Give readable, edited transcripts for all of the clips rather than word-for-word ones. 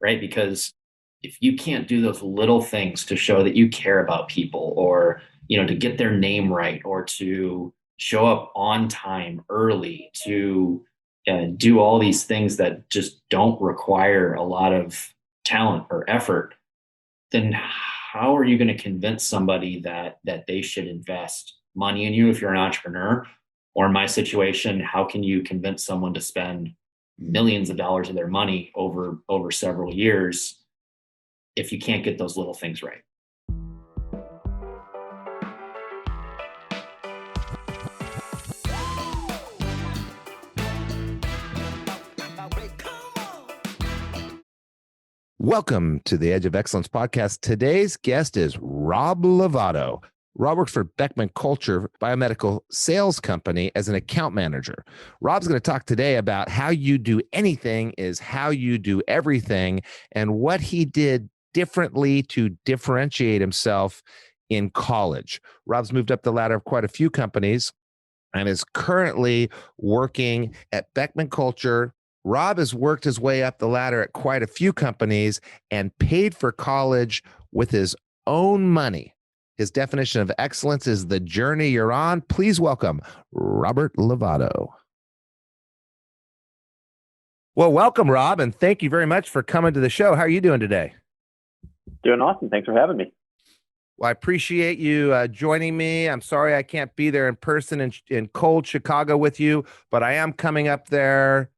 right? Because if you can't do those little things to show that you care about people, or, to get their name right, or to show up on time early, to do all these things that just don't require a lot of talent or effort, then how are you going to convince somebody that they should invest money in you if you're an entrepreneur? Or in my situation, how can you convince someone to spend millions of dollars of their money over several years if you can't get those little things right? Welcome to the Edge of Excellence podcast. Today's guest is Rob Lovato. Rob works for Beckman Coulter biomedical sales company as an account manager. Rob's going to talk today about how you do anything is how you do everything, and what he did differently to differentiate himself in college. Rob's moved up the ladder of quite a few companies and is currently working at Beckman Coulter. Rob has worked his way up the ladder at quite a few companies and paid for college with his own money. His definition of excellence is the journey you're on. Please welcome Robert Lovato. Well, welcome, Rob, and thank you very much for coming to the show. How are you doing today? Doing awesome. Thanks for having me. Well, I appreciate you joining me. I'm sorry I can't be there in person in cold Chicago with you, but I am coming up there.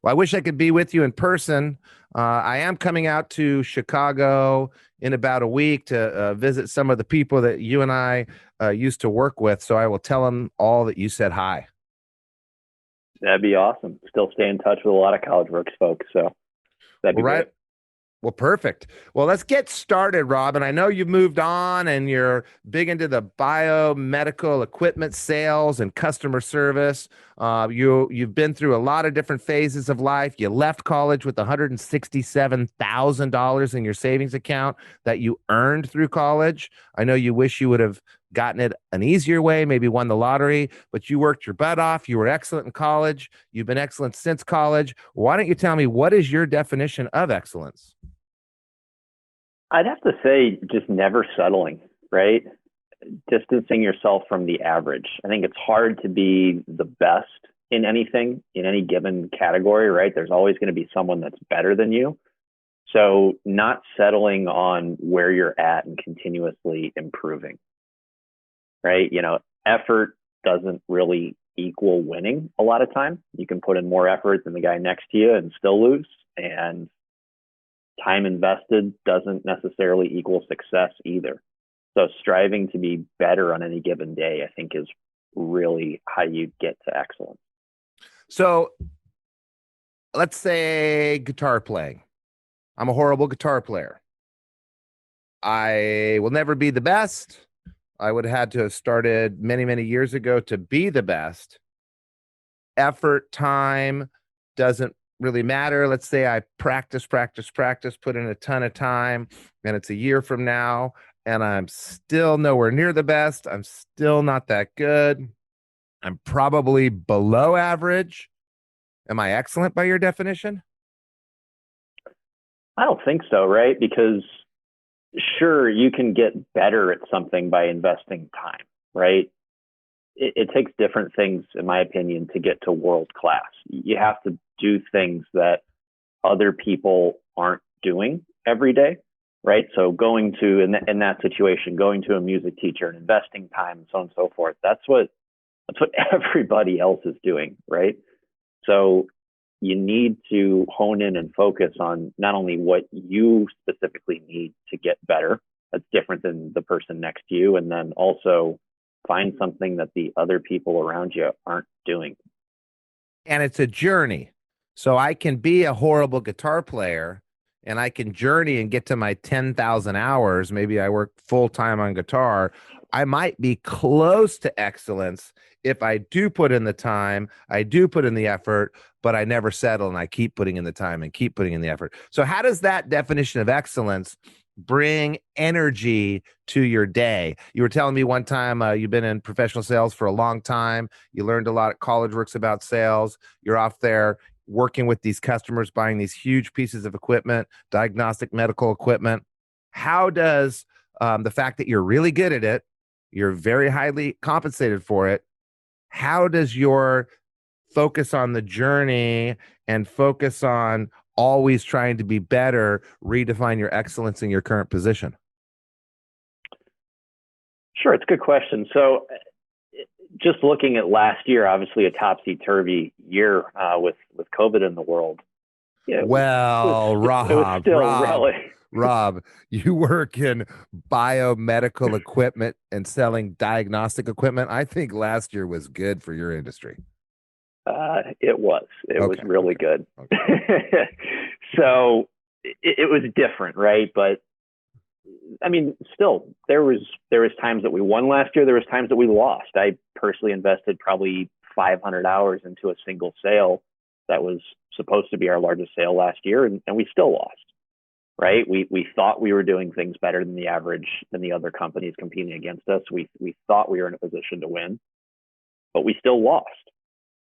Well, I wish I could be with you in person. I am coming out to Chicago in about a week to visit some of the people that you and I used to work with. So I will tell them all that you said hi. That'd be awesome. Still stay in touch with a lot of College Works folks. So that'd be great. Well, perfect. Well, let's get started, Rob. And I know you've moved on and you're big into the biomedical equipment sales and customer service. You've been through a lot of different phases of life. You left college with $167,000 in your savings account that you earned through college. I know you wish you would have gotten it an easier way, maybe won the lottery, but you worked your butt off. You were excellent in college. You've been excellent since college. Why don't you tell me, what is your definition of excellence? I'd have to say just never settling, right? Distancing yourself from the average. I think it's hard to be the best in anything, in any given category, right? There's always going to be someone that's better than you. So not settling on where you're at and continuously improving, right? Effort doesn't really equal winning a lot of time. You can put in more effort than the guy next to you and still lose. And time invested doesn't necessarily equal success either. So striving to be better on any given day, I think, is really how you get to excellence. So let's say guitar playing. I'm a horrible guitar player. I will never be the best. I would have had to have started many, many years ago to be the best. Effort, time doesn't really matter. Let's say I practice, put in a ton of time, and it's a year from now, and I'm still nowhere near the best. I'm still not that good. I'm probably below average. Am I excellent by your definition? I don't think so, right? Because sure, you can get better at something by investing time, right? It takes different things, in my opinion, to get to world class. You have to do things that other people aren't doing every day, right? So going to, in that situation, going to a music teacher and investing time and so on and so forth, that's what everybody else is doing, right? So you need to hone in and focus on not only what you specifically need to get better, that's different than the person next to you, and then also find something that the other people around you aren't doing. And it's a journey. So I can be a horrible guitar player and I can journey and get to my 10,000 hours. Maybe I work full time on guitar. I might be close to excellence if I do put in the time, I do put in the effort, but I never settle and I keep putting in the time and keep putting in the effort. So how does that definition of excellence bring energy to your day? You were telling me one time you've been in professional sales for a long time. You learned a lot at College Works about sales. You're off there working with these customers, buying these huge pieces of equipment, diagnostic medical equipment. How does the fact that you're really good at it, you're very highly compensated for it, how does your focus on the journey and focus on always trying to be better redefine your excellence in your current position? Sure, it's a good question. So, just looking at last year, obviously a topsy-turvy year with COVID in the world. Yeah, Well, it was still really. Rob, you work in biomedical equipment and selling diagnostic equipment. I think last year was good for your industry. It was really good. Okay. So it was different, right? But I mean, still, there was times that we won last year. There was times that we lost. I personally invested probably 500 hours into a single sale that was supposed to be our largest sale last year, and we still lost. Right? We thought we were doing things better than the average, than the other companies competing against us. We thought we were in a position to win, but we still lost.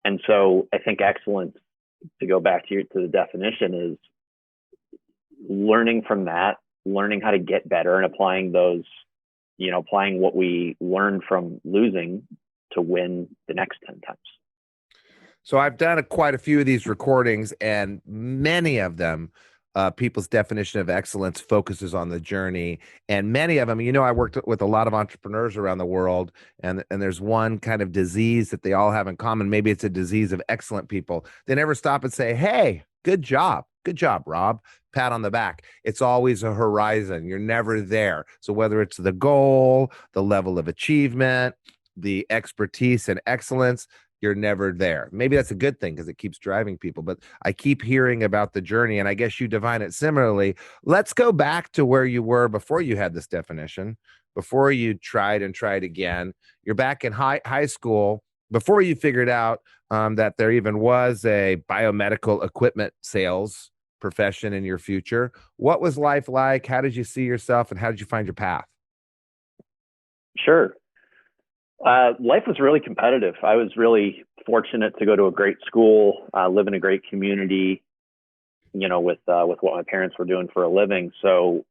And so I think excellence, to go back to the definition, is learning from that, learning how to get better and applying those, applying what we learned from losing to win the next 10 times. So I've done quite a few of these recordings, and many of them, people's definition of excellence focuses on the journey. And many of them, I worked with a lot of entrepreneurs around the world, and there's one kind of disease that they all have in common. Maybe it's a disease of excellent people. They never stop and say, hey, good job, Rob, pat on the back. It's always a horizon. You're never there. So whether it's the goal, the level of achievement, the expertise and excellence, you're never there. Maybe that's a good thing because it keeps driving people, but I keep hearing about the journey, and I guess you define it similarly. Let's go back to where you were before you had this definition, before you tried again. You're back in high school, before you figured out that there even was a biomedical equipment sales profession in your future. What was life like? How did you see yourself, and how did you find your path? Sure. Life was really competitive. I was really fortunate to go to a great school, live in a great community, with what my parents were doing for a living. So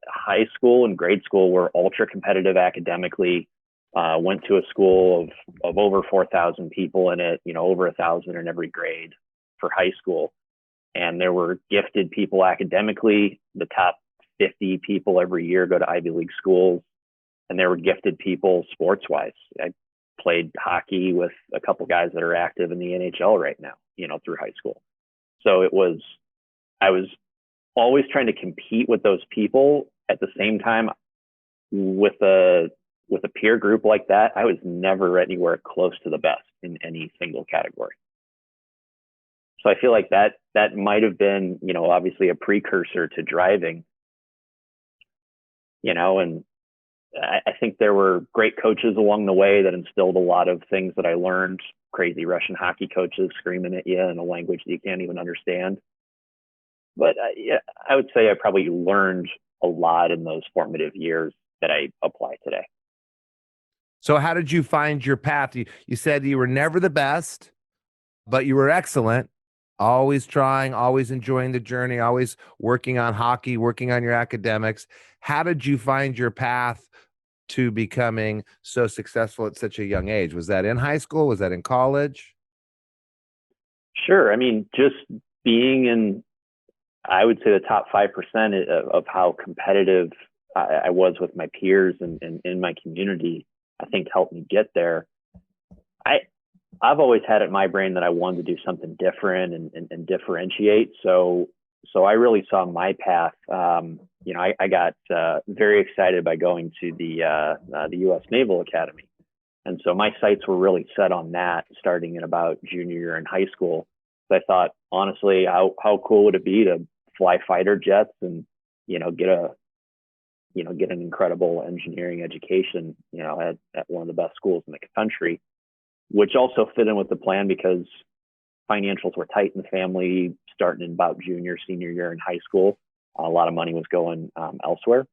high school and grade school were ultra competitive academically. Went to a school of over 4,000 people in it, over 1,000 in every grade for high school. And there were gifted people academically. The top 50 people every year go to Ivy League schools. And there were gifted people sports-wise. I played hockey with a couple guys that are active in the NHL right now, through high school. So I was always trying to compete with those people. At the same time, with a peer group like that, I was never anywhere close to the best in any single category. So I feel like that might have been, obviously a precursor to driving, and I think there were great coaches along the way that instilled a lot of things that I learned. Crazy Russian hockey coaches screaming at you in a language that you can't even understand. But I would say I probably learned a lot in those formative years that I apply today. So how did you find your path? You said you were never the best, but you were excellent. Always trying, always enjoying the journey, always working on hockey, working on your academics. How did you find your path to becoming so successful at such a young age? Was that in high school? Was that in college? Sure. I mean, just being in, I would say, the top 5% of how competitive I was with my peers and in my community, I think helped me get there. I've always had it in my brain that I wanted to do something different and differentiate. So I really saw my path. I got very excited by going to the U.S. Naval Academy. And so my sights were really set on that starting in about junior year in high school. So I thought, honestly, how cool would it be to fly fighter jets and, get an incredible engineering education, at one of the best schools in the country, which also fit in with the plan because financials were tight in the family starting in about senior year in high school. A lot of money was going elsewhere.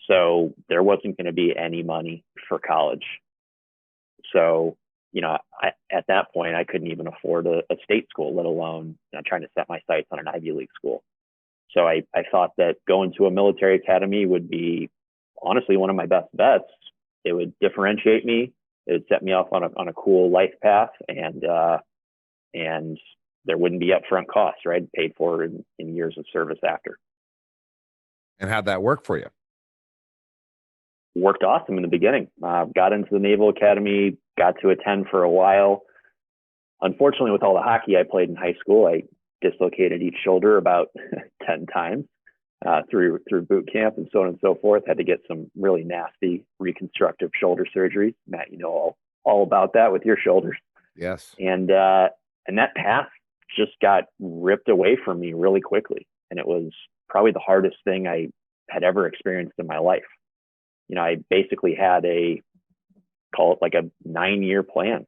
So there wasn't going to be any money for college. So At that point, I couldn't even afford a state school, let alone trying to set my sights on an Ivy League school. So I thought that going to a military academy would be honestly one of my best bets. It would differentiate me. It would set me off on a cool life path, and there wouldn't be upfront costs, right? Paid for in years of service after. And how'd that work for you? Worked awesome in the beginning. Got into the Naval Academy, got to attend for a while. Unfortunately, with all the hockey I played in high school, I dislocated each shoulder about 10 times through boot camp and so on and so forth. Had to get some really nasty reconstructive shoulder surgeries. Matt, you know all about that with your shoulders. Yes. And that path just got ripped away from me really quickly. And it was probably the hardest thing I had ever experienced in my life. I basically had call it like a 9-year plan,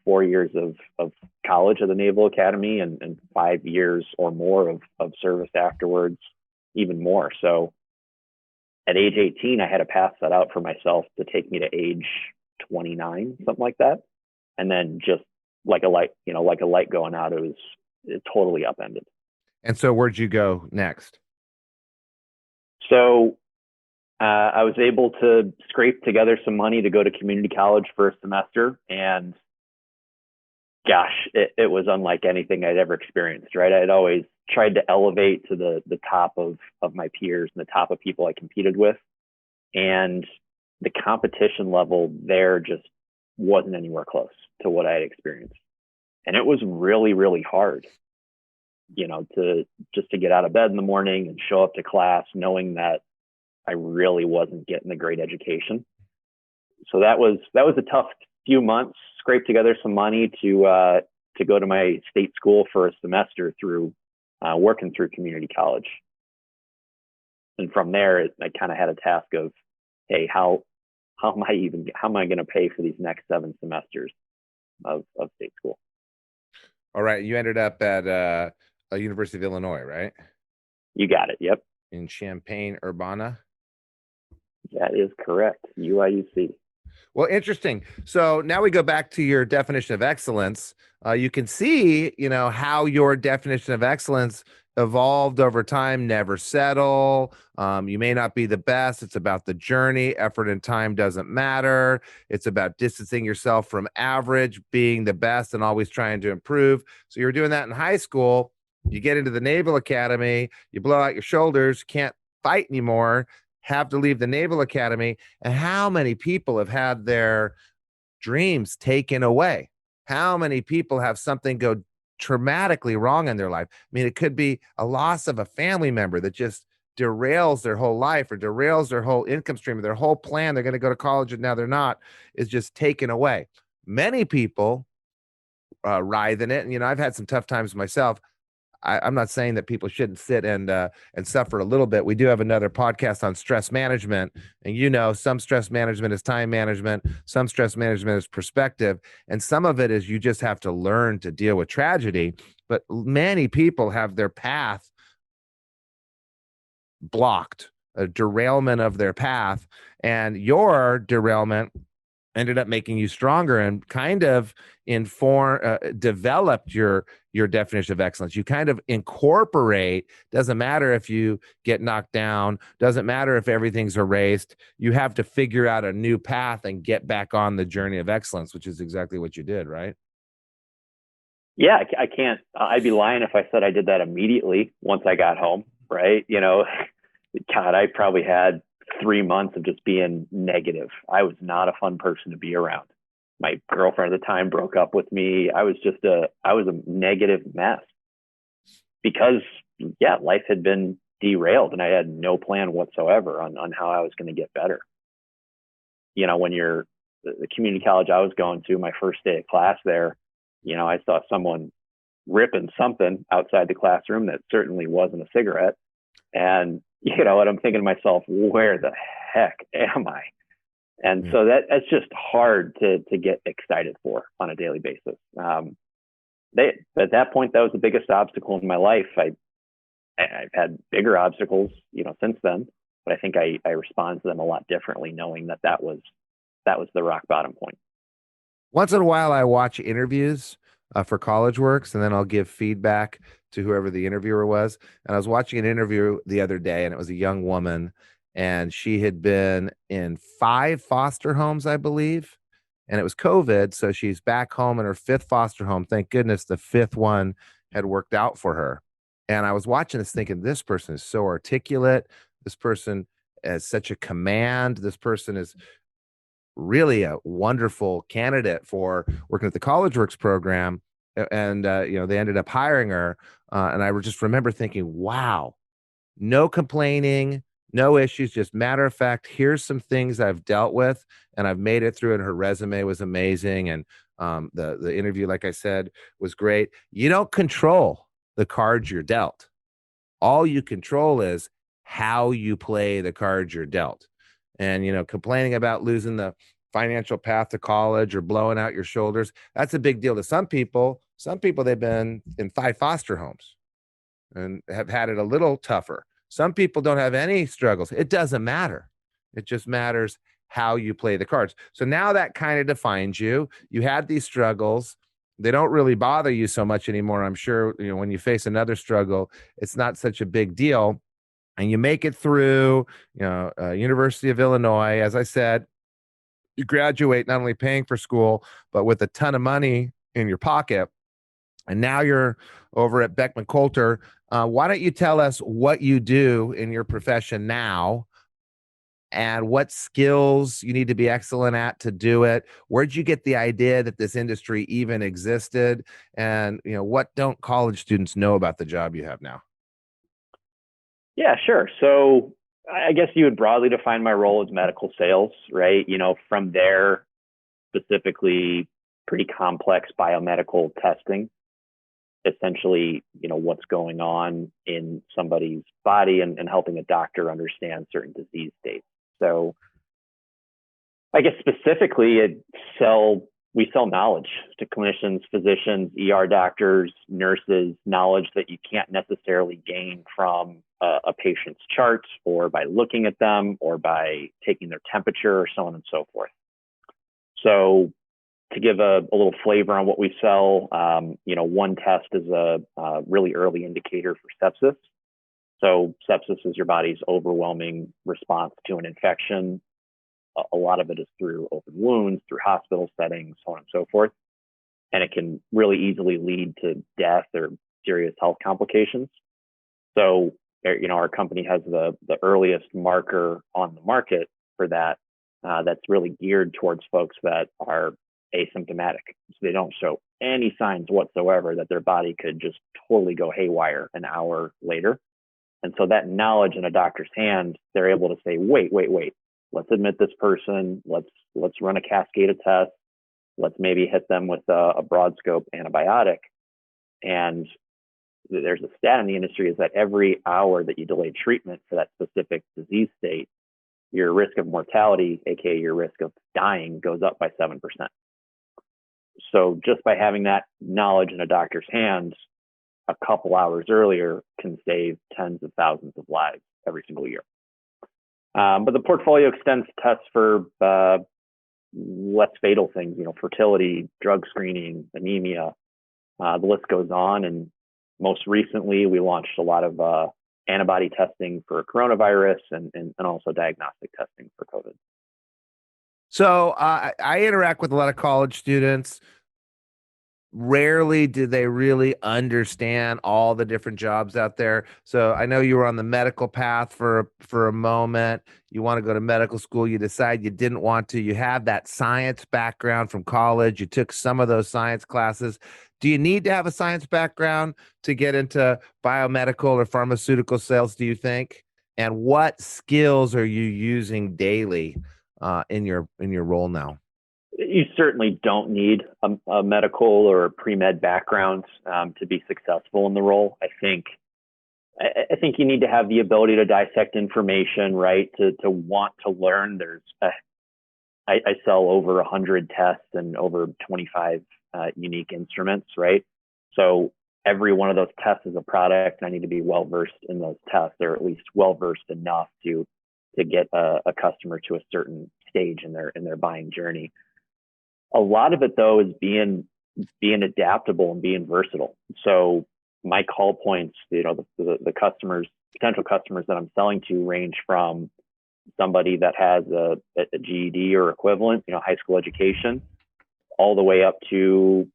4 years of college at the Naval Academy and 5 years or more of service afterwards, even more. So at age 18, I had a path set out for myself to take me to age 29, something like that. And then just like a light going out, it totally upended. And so where'd you go next? So I was able to scrape together some money to go to community college for a semester. And gosh, it was unlike anything I'd ever experienced, right? I'd always tried to elevate to the top of my peers and the top of people I competed with. And the competition level there just wasn't anywhere close to what I had experienced. And it was really, really hard, to get out of bed in the morning and show up to class knowing that I really wasn't getting a great education. So that was a tough few months. Scraped together some money to go to my state school for a semester through working through community college. And from there, I kind of had a task of, hey, how am I going to pay for these next 7 semesters of state school? All right. You ended up at a University of Illinois, right? You got it. Yep. In Champaign-Urbana. That is correct. UIUC. Well, interesting. So now we go back to your definition of excellence. You can see, how your definition of excellence evolved over time. Never settle. You may not be the best. It's about the journey. Effort and time doesn't matter. It's about distancing yourself from average, being the best, and always trying to improve. So you're doing that in high school. You get into the Naval Academy. You blow out your shoulders. Can't fight anymore. Have to leave the Naval Academy. And how many people have had their dreams taken away? How many people have something go traumatically wrong in their life? I mean, it could be a loss of a family member that just derails their whole life or derails their whole income stream, or their whole plan. They're going to go to college and now they're not, is just taken away. Many people writhe in it. And, I've had some tough times myself. I'm not saying that people shouldn't sit and suffer a little bit. We do have another podcast on stress management, and some stress management is time management, some stress management is perspective, and some of it is you just have to learn to deal with tragedy. But many people have their path blocked, a derailment of their path, and your derailment ended up making you stronger and kind of developed your definition of excellence. You kind of incorporate, doesn't matter if you get knocked down, doesn't matter if everything's erased, you have to figure out a new path and get back on the journey of excellence, which is exactly what you did, right? Yeah, I can't, I'd be lying if I said I did that immediately once I got home, right? God, I probably had 3 months of just being negative. I was not a fun person to be around. My girlfriend at the time broke up with me. I was a negative mess because, life had been derailed and I had no plan whatsoever on how I was going to get better. When the community college I was going to, my first day of class there, I saw someone ripping something outside the classroom that certainly wasn't a cigarette. And what I'm thinking to myself, where the heck am I? And so that's just hard to get excited for on a daily basis. At that point, that was the biggest obstacle in my life. I've had bigger obstacles, since then, but I think I respond to them a lot differently, knowing that was the rock bottom point. Once in a while, I watch interviews for College Works, and then I'll give feedback to whoever the interviewer was. And I was watching an interview the other day, and it was a young woman, and she had been in 5 foster homes, I believe. And it was COVID. So she's back home in her 5th foster home. Thank goodness the 5th one had worked out for her. And I was watching this thinking, this person is so articulate. This person has such a command. This person is really a wonderful candidate for working at the College Works program. And, they ended up hiring her. And I just remember thinking, wow, no complaining, no issues, just matter of fact, here's some things I've dealt with and I've made it through. And her resume was amazing. And the interview, like I said, was great. You don't control the cards you're dealt. All you control is how you play the cards you're dealt. And, complaining about losing the financial path to college or blowing out your shoulders, that's a big deal to some people. Some people, they've been in 5 foster homes and have had it a little tougher. Some people don't have any struggles. It doesn't matter. It just matters how you play the cards. So now that kind of defines you. You had these struggles. They don't really bother you so much anymore. I'm sure, when you face another struggle, it's not such a big deal. And you make it through, University of Illinois. As I said, you graduate not only paying for school, but with a ton of money in your pocket. And now you're over at Beckman Coulter. Why don't you tell us what you do in your profession now and what skills you need to be excellent at to do it? Where'd you get the idea that this industry even existed? And, what don't college students know about the job you have now? Yeah, sure. So I guess you would broadly define my role as medical sales, right? From there, specifically pretty complex biomedical testing, essentially, what's going on in somebody's body and helping a doctor understand certain disease states. So I guess specifically we sell knowledge to clinicians, physicians, ER doctors, nurses, knowledge that you can't necessarily gain from a patient's chart or by looking at them or by taking their temperature or so on and so forth. So to give a little flavor on what we sell, one test is a really early indicator for sepsis. So sepsis is your body's overwhelming response to an infection. A lot of it is through open wounds, through hospital settings, so on and so forth. And it can really easily lead to death or serious health complications. So, our company has the earliest marker on the market for that. That's really geared towards folks that are asymptomatic. So they don't show any signs whatsoever that their body could just totally go haywire an hour later. And so that knowledge in a doctor's hand, they're able to say, wait, let's admit this person. Let's run a cascade of tests. Let's maybe hit them with a broad scope antibiotic. And there's a stat in the industry is that every hour that you delay treatment for that specific disease state, your risk of mortality, aka your risk of dying, goes up by 7%. So just by having that knowledge in a doctor's hands a couple hours earlier can save tens of thousands of lives every single year. But the portfolio extends to tests for less fatal things, fertility, drug screening, anemia. The list goes on. And most recently, we launched a lot of antibody testing for coronavirus and also diagnostic testing for COVID. So I interact with a lot of college students. Rarely do they really understand all the different jobs out there. So I know you were on the medical path for a moment. You want to go to medical school. You decide you didn't want to. You have that science background from college. You took some of those science classes. Do you need to have a science background to get into biomedical or pharmaceutical sales, do you think? And what skills are you using daily in your role now? You certainly don't need a medical or a pre-med background to be successful in the role. I think you need to have the ability to dissect information, right? To want to learn. I sell over 100 tests and over 25 unique instruments, right? So every one of those tests is a product, and I need to be well versed in those tests, or at least well versed enough to get a customer to a certain stage in their buying journey. A lot of it though is being adaptable and being versatile. So my call points, the customers, potential customers that I'm selling to range from somebody that has a GED or equivalent, high school education, all the way up to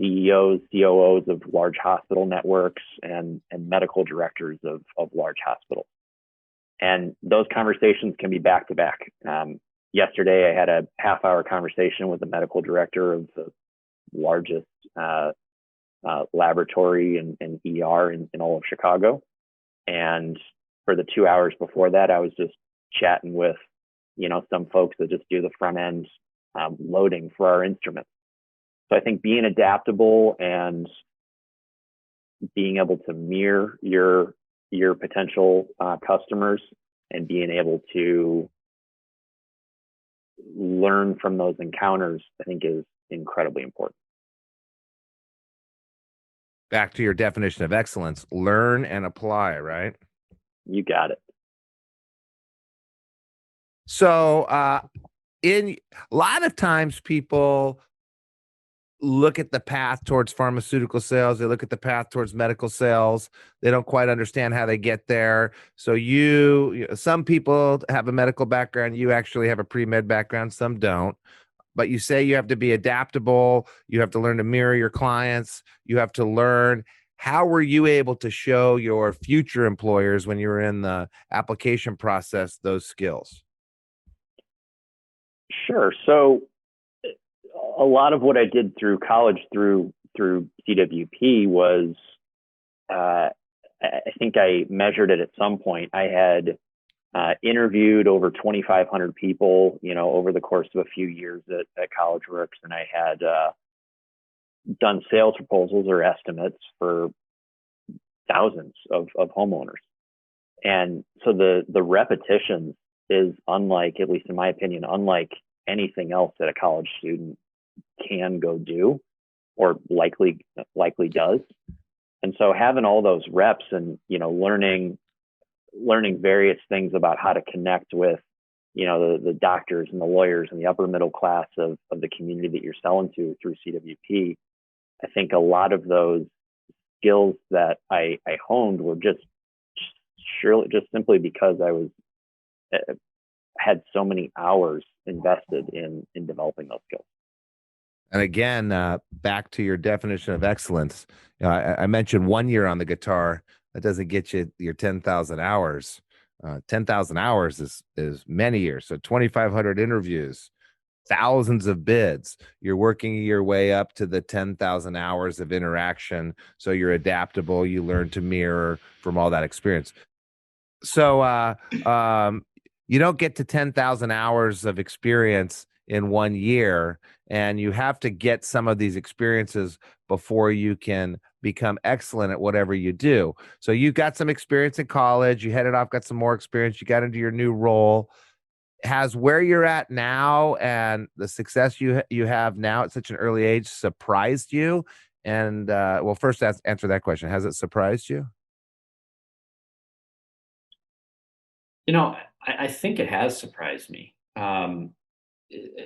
CEOs, COOs of large hospital networks and medical directors of large hospitals. And those conversations can be back to back. Yesterday, I had a half-hour conversation with the medical director of the largest laboratory and ER in all of Chicago. And for the 2 hours before that, I was just chatting with, some folks that just do the front end loading for our instruments. So I think being adaptable and being able to mirror your potential customers and being able to learn from those encounters, I think is incredibly important. Back to your definition of excellence, learn and apply, right? You got it. So in a lot of times people look at the path towards pharmaceutical sales, they look at the path towards medical sales, they don't quite understand how they get there. So some people have a medical background, you actually have a pre-med background, some don't. But you say you have to be adaptable, you have to learn to mirror your clients, you have to learn. How were you able to show your future employers when you were in the application process those skills? Sure. So a lot of what I did through college through CWP was, I think I measured it at some point. I had interviewed over 2,500 people, over the course of a few years at CollegeWorks, and I had done sales proposals or estimates for thousands of homeowners. And so the repetition is unlike, at least in my opinion, unlike anything else that a college student can go do or likely does. And so having all those reps and, learning various things about how to connect with, the doctors and the lawyers and the upper middle class of the community that you're selling to through CWP, I think a lot of those skills that I honed were just simply because I had so many hours invested in developing those skills. And again, back to your definition of excellence, I mentioned 1 year on the guitar. That doesn't get you your 10,000 hours. 10,000 hours is many years. So 2,500 interviews, thousands of bids. You're working your way up to the 10,000 hours of interaction. So you're adaptable. You learn to mirror from all that experience. So you don't get to 10,000 hours of experience in 1 year, and you have to get some of these experiences before you can become excellent at whatever you do. So you got some experience in college, you headed off, got some more experience, you got into your new role. Has where you're at now and the success you have now at such an early age surprised you? And well, first answer that question. Has it surprised you? I think it has surprised me.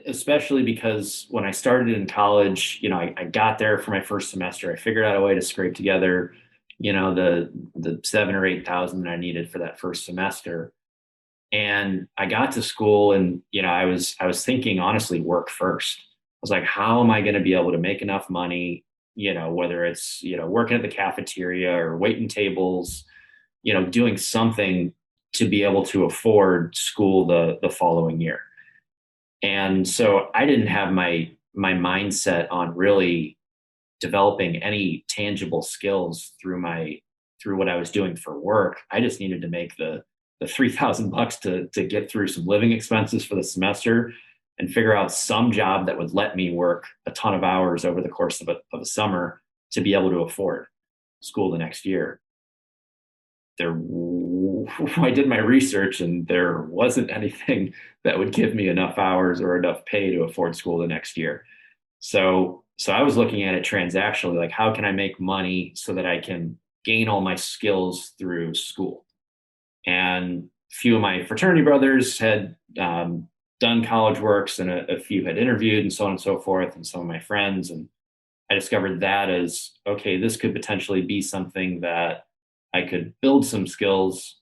Especially because when I started in college, I got there for my first semester. I figured out a way to scrape together, the 7,000 or 8,000 that I needed for that first semester. And I got to school and, I was thinking, honestly, work first. I was like, how am I going to be able to make enough money, whether it's, working at the cafeteria or waiting tables, doing something to be able to afford school the following year. And so I didn't have my mindset on really developing any tangible skills through what I was doing for work. I just needed to make the $3,000 to get through some living expenses for the semester and figure out some job that would let me work a ton of hours over the course of a summer to be able to afford school the next year. I did my research and there wasn't anything that would give me enough hours or enough pay to afford school the next year. So I was looking at it transactionally, like how can I make money so that I can gain all my skills through school? And a few of my fraternity brothers had done done college works and a few had interviewed and so on and so forth, and some of my friends. And I discovered that as, okay, this could potentially be something that I could build some skills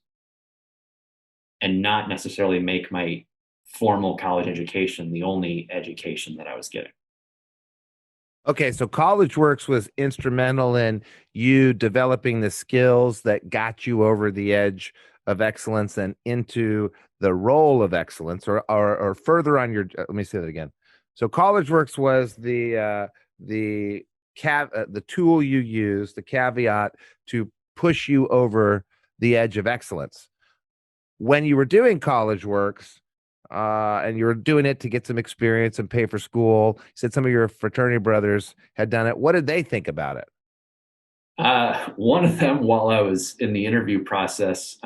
and not necessarily make my formal college education the only education that I was getting. Okay, so College Works was instrumental in you developing the skills that got you over the edge of excellence and into the role of excellence, or further on your. Let me say that again. So College Works was the tool you used, the caveat to push you over the edge of excellence. When you were doing College Works, and you were doing it to get some experience and pay for school. You said some of your fraternity brothers had done it. What did they think about it? One of them, while I was in the interview process,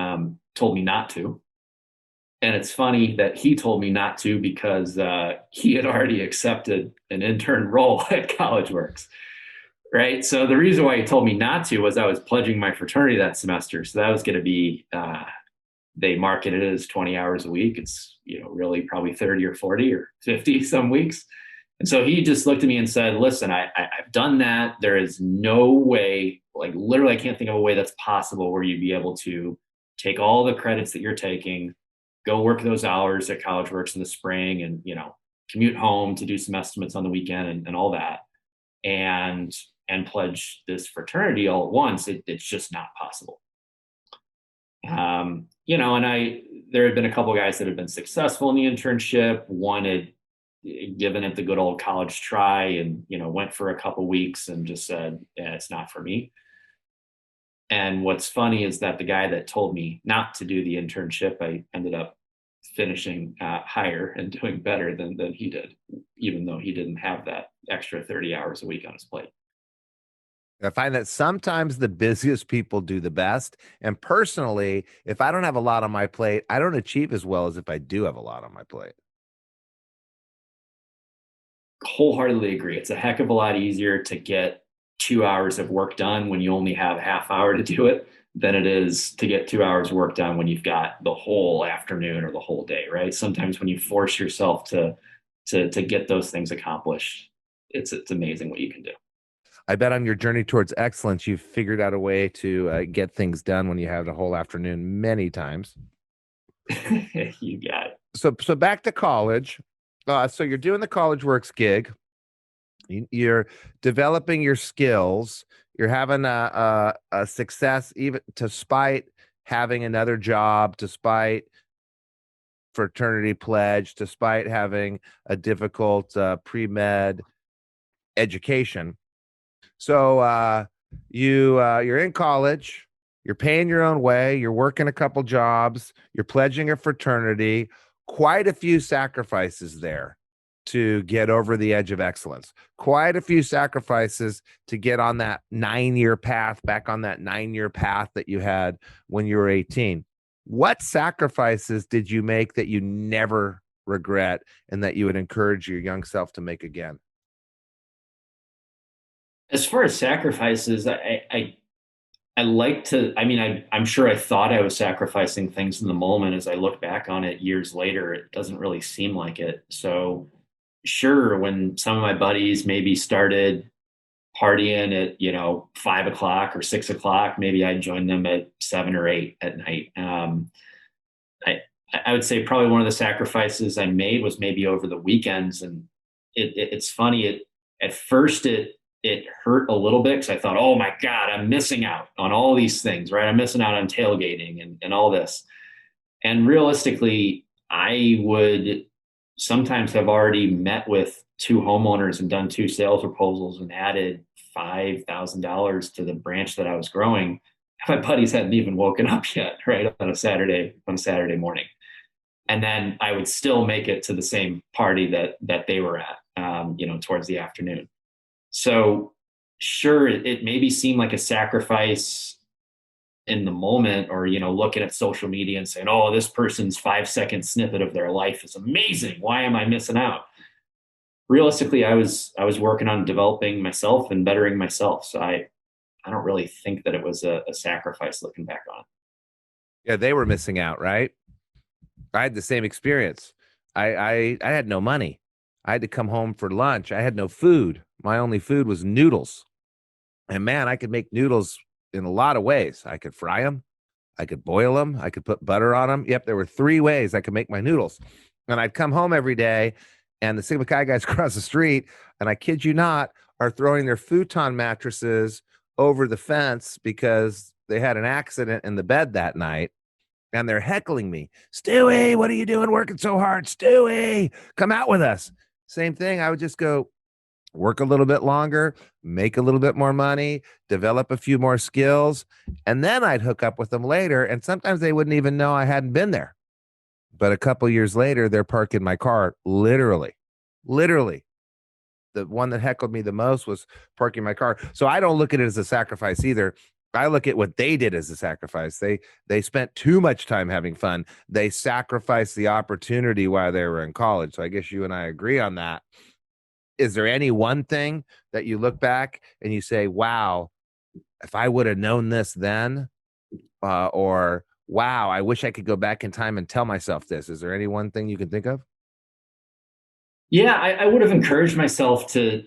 told me not to. And it's funny that he told me not to because he had already accepted an intern role at College Works. Right. So the reason why he told me not to was I was pledging my fraternity that semester. So that was going to be, they marketed it as 20 hours a week. It's, really probably 30 or 40 or 50 some weeks. And so he just looked at me and said, listen, I've done that. There is no way, like literally, I can't think of a way that's possible where you'd be able to take all the credits that you're taking, go work those hours at College Works in the spring and, commute home to do some estimates on the weekend and all that. And pledge this fraternity all at once. It's just not possible. And there had been a couple of guys that had been successful in the internship. One had given it the good old college try and, went for a couple of weeks and just said, yeah, it's not for me. And what's funny is that the guy that told me not to do the internship, I ended up finishing higher and doing better than he did, even though he didn't have that extra 30 hours a week on his plate. I find that sometimes the busiest people do the best. And personally, if I don't have a lot on my plate, I don't achieve as well as if I do have a lot on my plate. Wholeheartedly agree. It's a heck of a lot easier to get 2 hours of work done when you only have a half hour to do it than it is to get 2 hours work done when you've got the whole afternoon or the whole day, right? Sometimes when you force yourself to get those things accomplished, it's amazing what you can do. I bet on your journey towards excellence, you've figured out a way to get things done when you have the whole afternoon many times. You got it. So back to college. So you're doing the College Works gig. You're developing your skills. You're having a success, even despite having another job, despite fraternity pledge, despite having a difficult pre-med education. So you're in college, you're paying your own way, you're working a couple jobs, you're pledging a fraternity, quite a few sacrifices there to get over the edge of excellence, quite a few sacrifices to get on that 9-year path, back on that 9-year path that you had when you were 18. What sacrifices did you make that you never regret and that you would encourage your young self to make again? As far as sacrifices, I like to, I'm sure I thought I was sacrificing things in the moment. As I look back on it years later, it doesn't really seem like it. So sure, when some of my buddies maybe started partying at, 5 o'clock or 6 o'clock, maybe I'd join them at 7 or 8 at night. I would say probably one of the sacrifices I made was maybe over the weekends. And it's funny, at first it hurt a little bit because I thought, oh my God, I'm missing out on all these things, right? I'm missing out on tailgating and all this. And realistically, I would sometimes have already met with 2 homeowners and done 2 sales proposals and added $5,000 to the branch that I was growing. My buddies hadn't even woken up yet, right? On Saturday morning. And then I would still make it to the same party that they were at, towards the afternoon. So sure, it maybe seemed like a sacrifice in the moment, or, looking at social media and saying, oh, this person's 5-second snippet of their life is amazing. Why am I missing out? Realistically, I was working on developing myself and bettering myself. So I don't really think that it was a sacrifice looking back on it. Yeah, they were missing out, right? I had the same experience. I had no money. I had to come home for lunch. I had no food. My only food was noodles. And man, I could make noodles in a lot of ways. I could fry them. I could boil them. I could put butter on them. Yep, there were 3 ways I could make my noodles. And I'd come home every day, and the Sigma Chi guys across the street, and I kid you not, are throwing their futon mattresses over the fence because they had an accident in the bed that night. And they're heckling me. Stewie, what are you doing working so hard? Stewie, come out with us. Same thing. I would just go work a little bit longer, make a little bit more money, develop a few more skills, and then I'd hook up with them later. And sometimes they wouldn't even know I hadn't been there. But a couple years later, they're parking my car, literally. The one that heckled me the most was parking my car. So I don't look at it as a sacrifice either. I look at what they did as a sacrifice. They spent too much time having fun. They sacrificed the opportunity while they were in college. So I guess you and I agree on that. Is there any one thing that you look back and you say, wow, if I would have known this then, or wow, I wish I could go back in time and tell myself this? Is there any one thing you can think of? Yeah, I would have encouraged myself to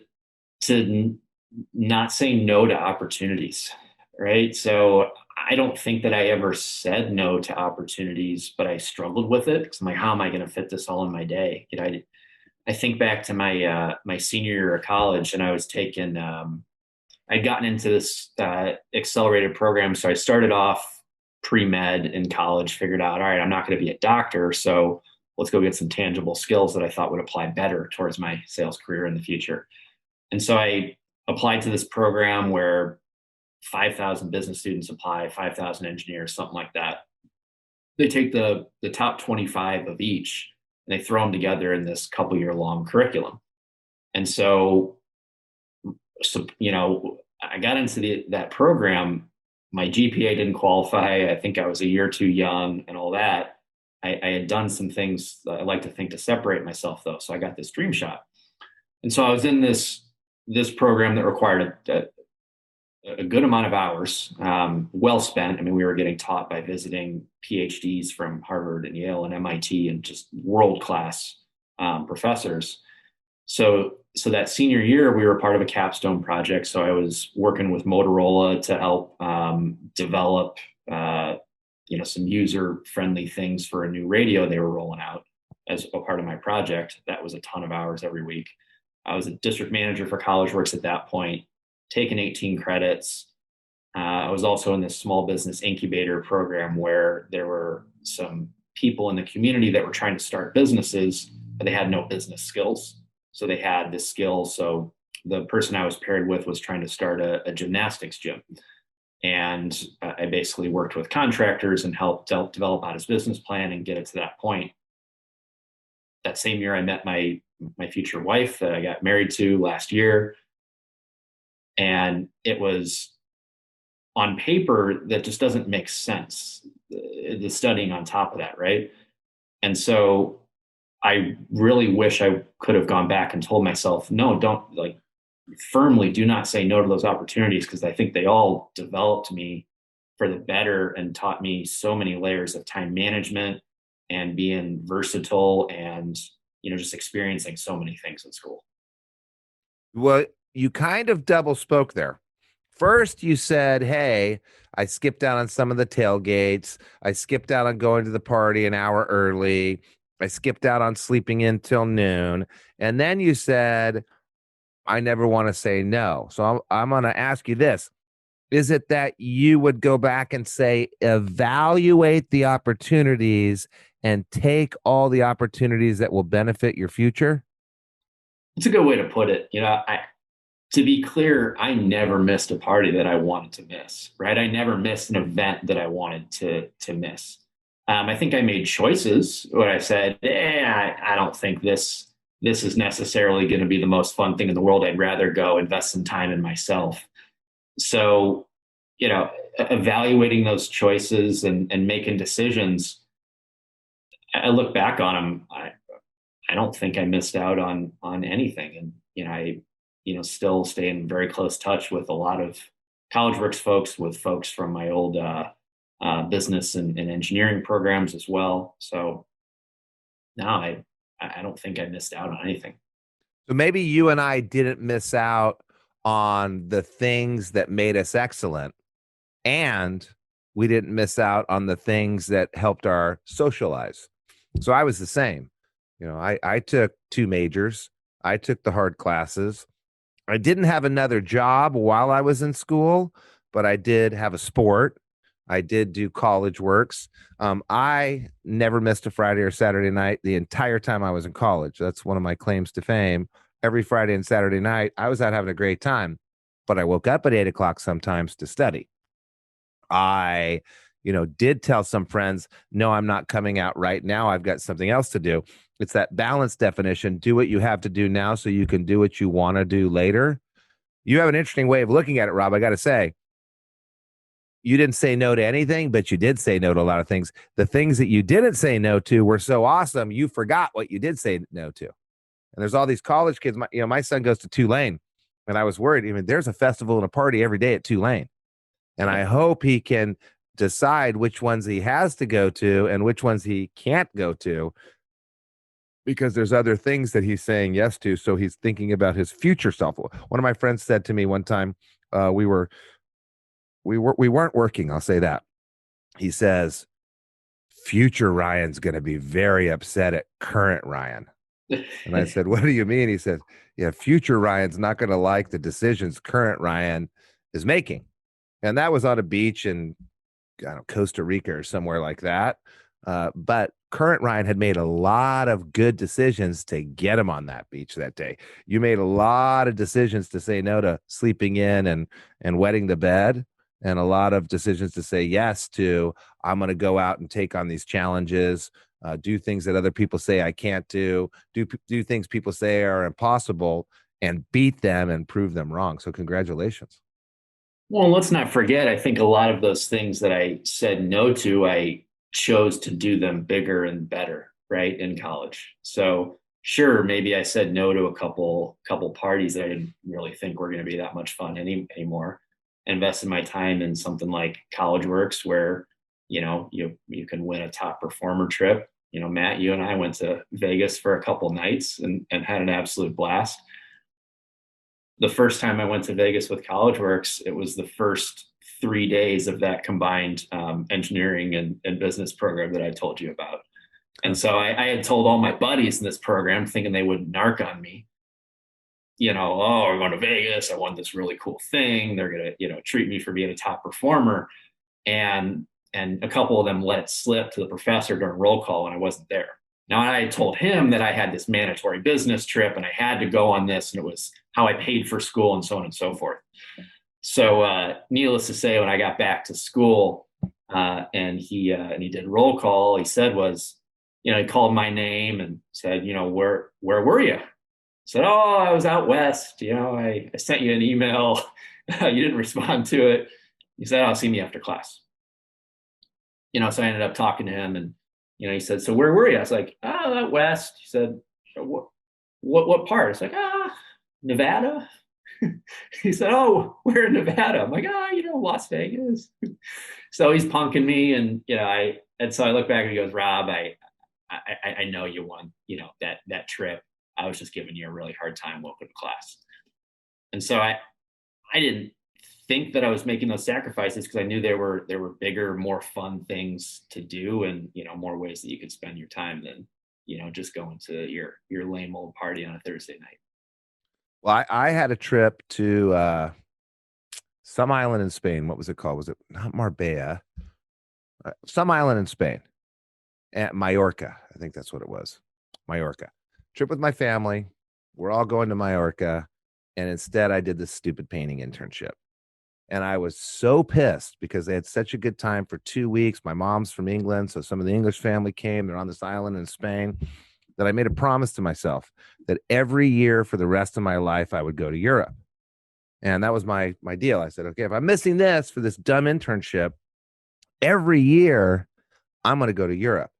not say no to opportunities, right? So I don't think that I ever said no to opportunities, but I struggled with it because I'm like, how am I going to fit this all in my day? I think back to my senior year of college, and I was taking I'd gotten into this accelerated program. So I started off pre-med in college, figured out, all right, I'm not going to be a doctor, so let's go get some tangible skills that I thought would apply better towards my sales career in the future. And so I applied to this program where 5,000 business students apply, 5,000 engineers, something like that. They take the top 25 of each and they throw them together in this couple year long curriculum. And so, I got into that program. My GPA didn't qualify. I think I was a year too young and all that. I had done some things I like to think to separate myself though. So I got this dream shot. And so I was in this program that required a good amount of hours, well spent. I mean, we were getting taught by visiting PhDs from Harvard and Yale and MIT and just world class professors. So that senior year, we were part of a capstone project. So I was working with Motorola to help develop, some user friendly things for a new radio they were rolling out as a part of my project. That was a ton of hours every week. I was a district manager for CollegeWorks at that point, taking 18 credits. I was also in this small business incubator program where there were some people in the community that were trying to start businesses, but they had no business skills. So they had this skill. So the person I was paired with was trying to start a gymnastics gym. And I basically worked with contractors and helped develop out his business plan and get it to that point. That same year, I met my future wife that I got married to last year. And it was on paper that just doesn't make sense, the studying on top of that, right? And so I really wish I could have gone back and told myself, no, don't, like, firmly do not say no to those opportunities, because I think they all developed me for the better and taught me so many layers of time management and being versatile and, just experiencing so many things in school. Well, you kind of double spoke there. First, you said, hey, I skipped out on some of the tailgates. I skipped out on going to the party an hour early. I skipped out on sleeping in till noon. And then you said, I never want to say no. So I'm going to ask you this. Is it that you would go back and say, evaluate the opportunities and take all the opportunities that will benefit your future? It's a good way to put it. To be clear, I never missed a party that I wanted to miss, right? I never missed an event that I wanted to miss. I think I made choices where I said, I don't think this is necessarily going to be the most fun thing in the world. I'd rather go invest some time in myself. So, evaluating those choices and making decisions, I look back on them. I don't think I missed out on anything. And, I still stay in very close touch with a lot of CollegeWorks folks, with folks from my old business and engineering programs as well. So no, I don't think I missed out on anything. So maybe you and I didn't miss out on the things that made us excellent, and we didn't miss out on the things that helped our socialize. So I was the same. I took 2 majors. I took the hard classes. I didn't have another job while I was in school, but I did have a sport. I did do college works. I never missed a Friday or Saturday night the entire time I was in college. That's one of my claims to fame. Every Friday and Saturday night, I was out having a great time, but I woke up at 8 o'clock sometimes to study. I, did tell some friends, no, I'm not coming out right now. I've got something else to do. It's that balance definition. Do what you have to do now so you can do what you want to do later. You have an interesting way of looking at it, Rob. I got to say, you didn't say no to anything, but you did say no to a lot of things. The things that you didn't say no to were so awesome, you forgot what you did say no to. And there's all these college kids. My son goes to Tulane, and I was worried. There's a festival and a party every day at Tulane. And I hope he can decide which ones he has to go to and which ones he can't go to, because there's other things that he's saying yes to. So he's thinking about his future self. One of my friends said to me one time, we weren't working. I'll say that. He says, future Ryan's going to be very upset at current Ryan. And I said, what do you mean? He said, yeah, future Ryan's not going to like the decisions current Ryan is making. And that was on a beach in Costa Rica or somewhere like that. But current Ryan had made a lot of good decisions to get him on that beach that day. You made a lot of decisions to say no to sleeping in and wetting the bed, and a lot of decisions to say yes to, I'm going to go out and take on these challenges, do things that other people say I can't do things people say are impossible, and beat them and prove them wrong. So congratulations. Well, let's not forget, I think a lot of those things that I said no to, I chose to do them bigger and better, right, in college. So sure, maybe I said no to a couple parties that I didn't really think were going to be that much fun anymore. Invested my time in something like College Works, where you can win a top performer trip. Matt, you and I went to Vegas for a couple nights and had an absolute blast. The first time I went to Vegas with College Works, it was the first 3 days of that combined engineering and business program that I told you about. And so I had told all my buddies in this program, thinking they would narc on me. Oh, we're going to Vegas. I want this really cool thing. They're going to, treat me for being a top performer. And a couple of them let it slip to the professor during roll call when I wasn't there. Now, I told him that I had this mandatory business trip and I had to go on this, and it was how I paid for school and so on and so forth. So needless to say, when I got back to school and he did roll call, he said he called my name and said, where were you? I said, oh, I was out west. I sent you an email. You didn't respond to it. He said, I'll see me after class. So I ended up talking to him, and he said, so where were you? I was like, oh, out west. He said, what part? I was like, Nevada. He said, oh, we're in Nevada. I'm like, Las Vegas. So he's punking me, and so I look back and he goes, Rob, I know you won, that trip. I was just giving you a really hard time. Welcome to class. And so I didn't think that I was making those sacrifices, because I knew there were bigger, more fun things to do, and more ways that you could spend your time than just going to your lame old party on a Thursday night. Well, I had a trip to some island in Spain. What was it called? Was it not Marbella? Some island in Spain, at Mallorca. I think that's what it was. Mallorca. Trip with my family. We're all going to Mallorca, and instead I did this stupid painting internship. And I was so pissed because they had such a good time for 2 weeks. My mom's from England, so some of the English family came. They're on this island in Spain, that I made a promise to myself that every year for the rest of my life, I would go to Europe. And that was my deal. I said, okay, if I'm missing this for this dumb internship, every year I'm going to go to Europe.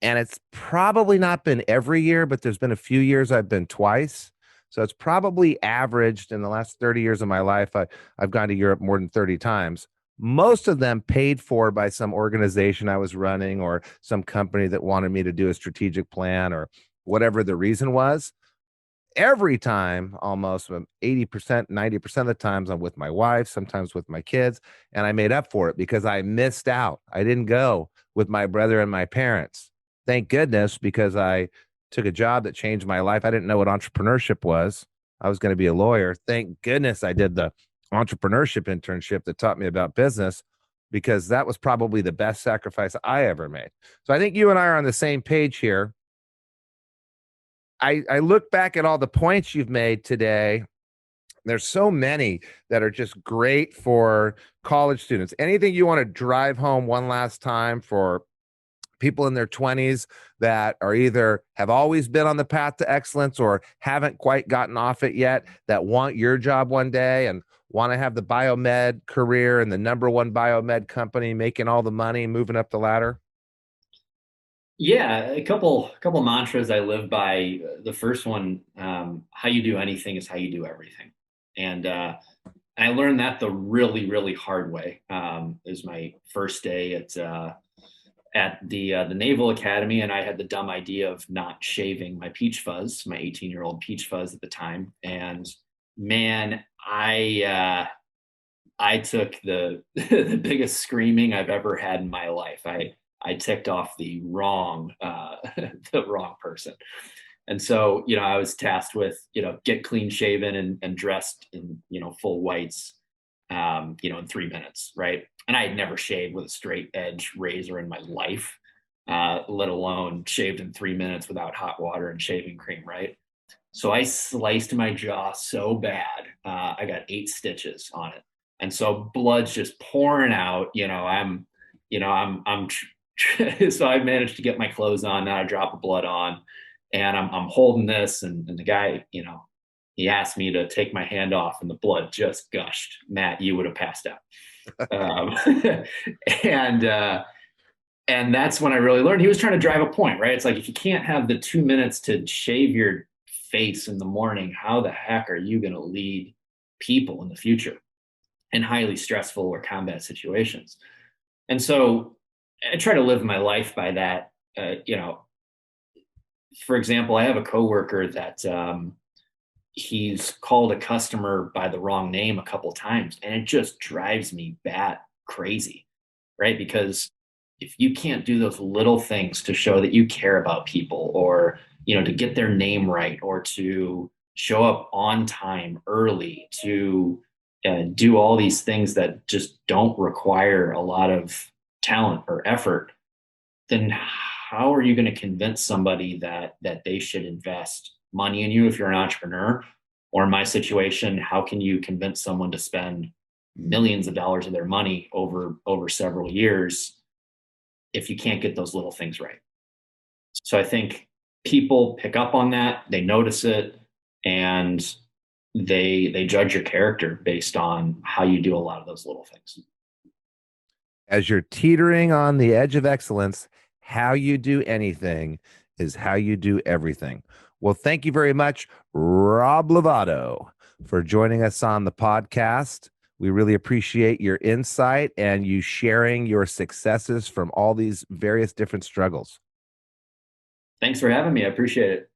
And it's probably not been every year, but there's been a few years I've been twice. So it's probably averaged in the last 30 years of my life. I've gone to Europe more than 30 times. most of them paid for by some organization I was running or some company that wanted me to do a strategic plan or whatever the reason was. Every time, almost 80%, 90% of the times, I'm with my wife, sometimes with my kids, and I made up for it because I missed out. I didn't go with my brother and my parents. Thank goodness, because I took a job that changed my life. I didn't know what entrepreneurship was. I was going to be a lawyer. Thank goodness I did the entrepreneurship internship that taught me about business, because that was probably the best sacrifice I ever made. So I think you and I are on the same page here. I look back at all the points you've made today. There's so many that are just great for college students. Anything you want to drive home one last time for people in their 20s that are either have always been on the path to excellence or haven't quite gotten off it yet, that want your job one day and want to have the biomed career and the number one biomed company, making all the money, moving up the ladder? Yeah, a couple mantras I live by. The first one, how you do anything is how you do everything. And I learned that the really hard way. Is my first day at the Naval Academy, and I had the dumb idea of not shaving my peach fuzz, my 18-year-old peach fuzz at the time. And man, I took the the biggest screaming I've ever had in my life. I ticked off the wrong the wrong person. And so, I was tasked with, get clean shaven and dressed in, full whites, in 3 minutes, right? And I had never shaved with a straight edge razor in my life, let alone shaved in 3 minutes without hot water and shaving cream, right? So I sliced my jaw so bad, I got 8 stitches on it, and so blood's just pouring out. So I managed to get my clothes on, not a drop of blood on, and I'm holding this, and the guy, he asked me to take my hand off, and the blood just gushed. Matt, you would have passed out. Um, and and that's when I really learned he was trying to drive a point, right? It's like, if you can't have the 2 minutes to shave your face in the morning, how the heck are you going to lead people in the future in highly stressful or combat situations? And so I try to live my life by that. For example, I have a coworker that he's called a customer by the wrong name a couple times, and it just drives me bat crazy, right? Because if you can't do those little things to show that you care about people, or to get their name right, or to show up on time early, to do all these things that just don't require a lot of talent or effort, then how are you going to convince somebody that they should invest money in you if you're an entrepreneur? Or in my situation, how can you convince someone to spend millions of dollars of their money over several years if you can't get those little things right? So I think people pick up on that, they notice it, and they judge your character based on how you do a lot of those little things. As you're teetering on the edge of excellence, how you do anything is how you do everything. Well, thank you very much, Rob Lovato, for joining us on the podcast. We really appreciate your insight and you sharing your successes from all these various different struggles. Thanks for having me. I appreciate it.